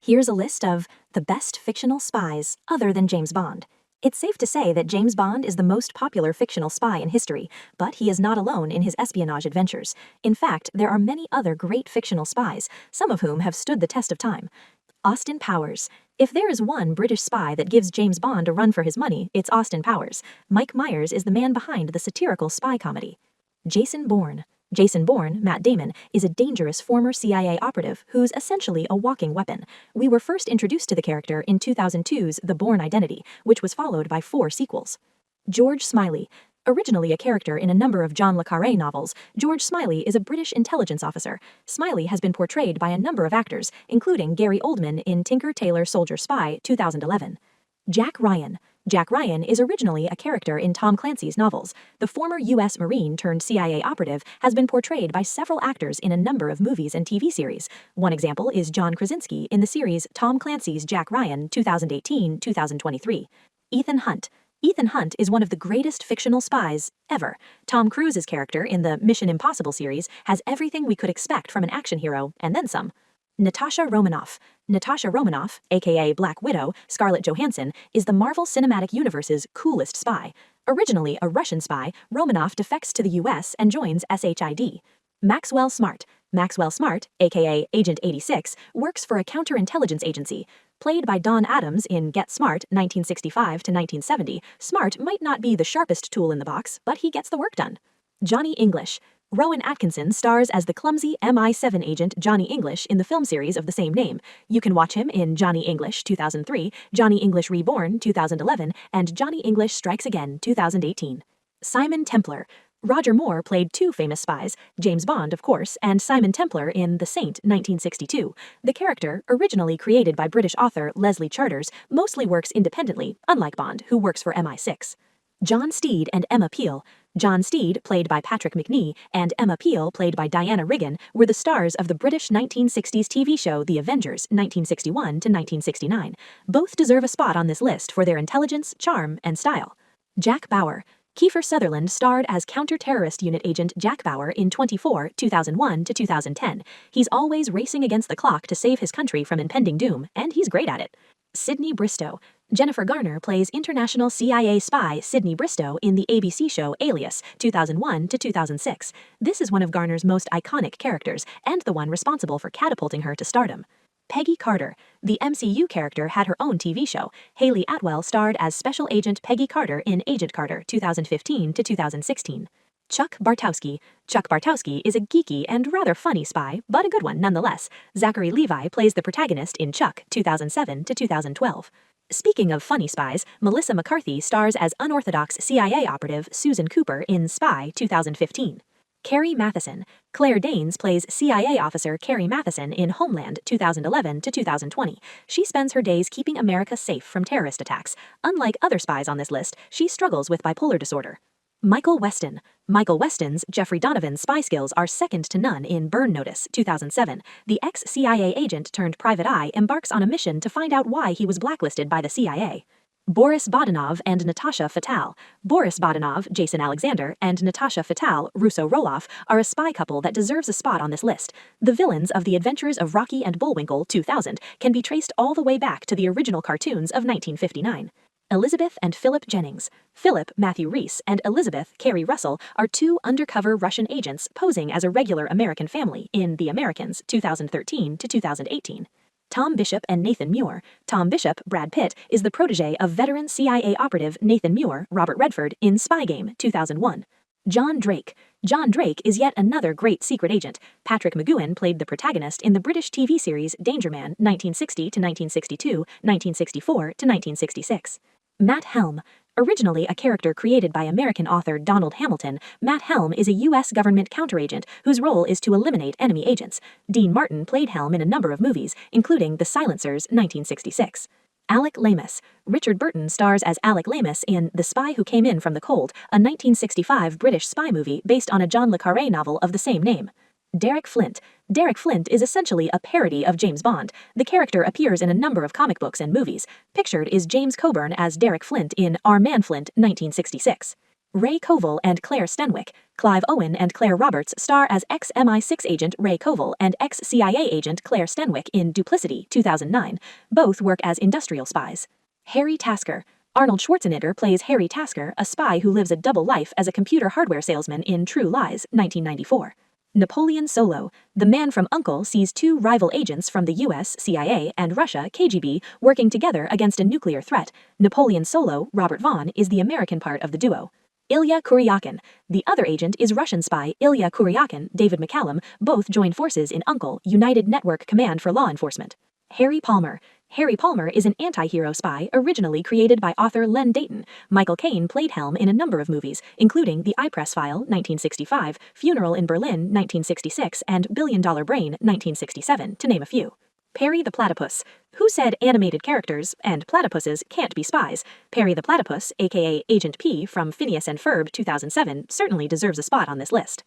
Here's a list of the best fictional spies other than James Bond. It's safe to say that James Bond is the most popular fictional spy in history, but he is not alone in his espionage adventures. In fact, there are many other great fictional spies, some of whom have stood the test of time. Austin Powers. If there is one British spy that gives James Bond a run for his money, it's Austin Powers. Mike Myers is the man behind the satirical spy comedy. Jason Bourne. Jason Bourne, Matt Damon, is a dangerous former CIA operative who's essentially a walking weapon. We were first introduced to the character in 2002's The Bourne Identity, which was followed by 4 sequels. George Smiley. Originally a character in a number of John le Carré novels, George Smiley is a British intelligence officer. Smiley has been portrayed by a number of actors, including Gary Oldman in Tinker Tailor Soldier Spy 2011. Jack Ryan. Jack Ryan is originally a character in Tom Clancy's novels. The former U.S. Marine turned CIA operative has been portrayed by several actors in a number of movies and TV series. One example is John Krasinski in the series Tom Clancy's Jack Ryan 2018-2023. Ethan Hunt. Ethan Hunt is one of the greatest fictional spies ever. Tom Cruise's character in the Mission Impossible series has everything we could expect from an action hero, and then some. Natasha Romanoff. Natasha Romanoff, aka Black Widow, Scarlett Johansson, is the Marvel Cinematic Universe's coolest spy. Originally a Russian spy, Romanoff defects to the US and joins SHID. Maxwell Smart. Maxwell Smart, aka Agent 86, works for a counterintelligence agency. Played by Don Adams in Get Smart 1965-1970, Smart might not be the sharpest tool in the box, but he gets the work done. Johnny English. Rowan Atkinson stars as the clumsy MI7 agent Johnny English in the film series of the same name. You can watch him in Johnny English 2003, Johnny English Reborn 2011, and Johnny English Strikes Again 2018. Simon Templar. Roger Moore played 2 famous spies, James Bond, of course, and Simon Templar in The Saint 1962. The character, originally created by British author Leslie Charters, mostly works independently, unlike Bond, who works for MI6. John Steed and Emma Peel. John Steed, played by Patrick Macnee, and Emma Peel, played by Diana Riggan, were the stars of the British 1960s TV show The Avengers 1961-1969. Both deserve a spot on this list for their intelligence, charm, and style. Jack Bauer. Kiefer Sutherland starred as counter-terrorist unit agent Jack Bauer in 24, 2001-2010. He's always racing against the clock to save his country from impending doom, and he's great at it. Sidney Bristow. Jennifer Garner plays international CIA spy Sidney Bristow in the ABC show Alias 2001-2006. This is one of Garner's most iconic characters, and the one responsible for catapulting her to stardom. Peggy Carter. The MCU character had her own TV show. Hayley Atwell starred as Special Agent Peggy Carter in Agent Carter 2015-2016. Chuck Bartowski. Chuck Bartowski is a geeky and rather funny spy, but a good one nonetheless. Zachary Levi plays the protagonist in Chuck 2007-2012. Speaking of funny spies, Melissa McCarthy stars as unorthodox CIA operative Susan Cooper in Spy 2015. Carrie Matheson. Claire Danes plays CIA officer Carrie Matheson in Homeland 2011-2020. She spends her days keeping America safe from terrorist attacks. Unlike other spies on this list, she struggles with bipolar disorder. Michael Weston. Michael Weston's Jeffrey Donovan's spy skills are second to none in Burn Notice 2007. The ex-CIA agent turned private eye embarks on a mission to find out why he was blacklisted by the CIA. Boris Badenov and Natasha Fatal. Boris Badenov, Jason Alexander, and Natasha Fatal, Russo Roloff, are a spy couple that deserves a spot on this list. The villains of The Adventures of Rocky and Bullwinkle 2000 can be traced all the way back to the original cartoons of 1959. Elizabeth and Philip Jennings. Philip, Matthew Reese, and Elizabeth, Carrie Russell, are 2 undercover Russian agents posing as a regular American family in The Americans 2013-2018. Tom Bishop and Nathan Muir. Tom Bishop, Brad Pitt, is the protege of veteran CIA operative Nathan Muir, Robert Redford, in Spy Game 2001. John Drake. John Drake is yet another great secret agent. Patrick McGoohan played the protagonist in the British TV series Danger Man 1960-1962, 1964-1966. Matt Helm. Originally a character created by American author Donald Hamilton, Matt Helm is a U.S. government counteragent whose role is to eliminate enemy agents. Dean Martin played Helm in a number of movies, including The Silencers 1966. Alec Lamus. Richard Burton stars as Alec Lamus in The Spy Who Came In From the Cold, a 1965 British spy movie based on a John le Carré novel of the same name. Derek Flint. Derek Flint is essentially a parody of James Bond. The character appears in a number of comic books and movies. Pictured is James Coburn as Derek Flint in Our Man Flint 1966. Ray Koval and Claire Stenwick. Clive Owen and Claire Roberts star as ex-MI6 agent Ray Koval and ex-CIA agent Claire Stenwick in Duplicity, 2009. Both work as industrial spies. Harry Tasker. Arnold Schwarzenegger plays Harry Tasker, a spy who lives a double life as a computer hardware salesman in True Lies, 1994. Napoleon Solo. The man from U.N.C.L.E. sees two rival agents from the US, CIA, and Russia, KGB, working together against a nuclear threat. Napoleon Solo, Robert Vaughn, is the American part of the duo. Ilya Kuryakin. The other agent is Russian spy Ilya Kuryakin, David McCallum, both joined forces in U.N.C.L.E., United Network Command for Law Enforcement. Harry Palmer. Harry Palmer is an anti-hero spy originally created by author Len Deighton. Michael Caine played Helm in a number of movies, including The I-Press File, 1965, Funeral in Berlin, 1966, and Billion Dollar Brain, 1967, to name a few. Perry the Platypus. Who said animated characters and platypuses can't be spies? Perry the Platypus, aka Agent P from Phineas and Ferb 2007, certainly deserves a spot on this list.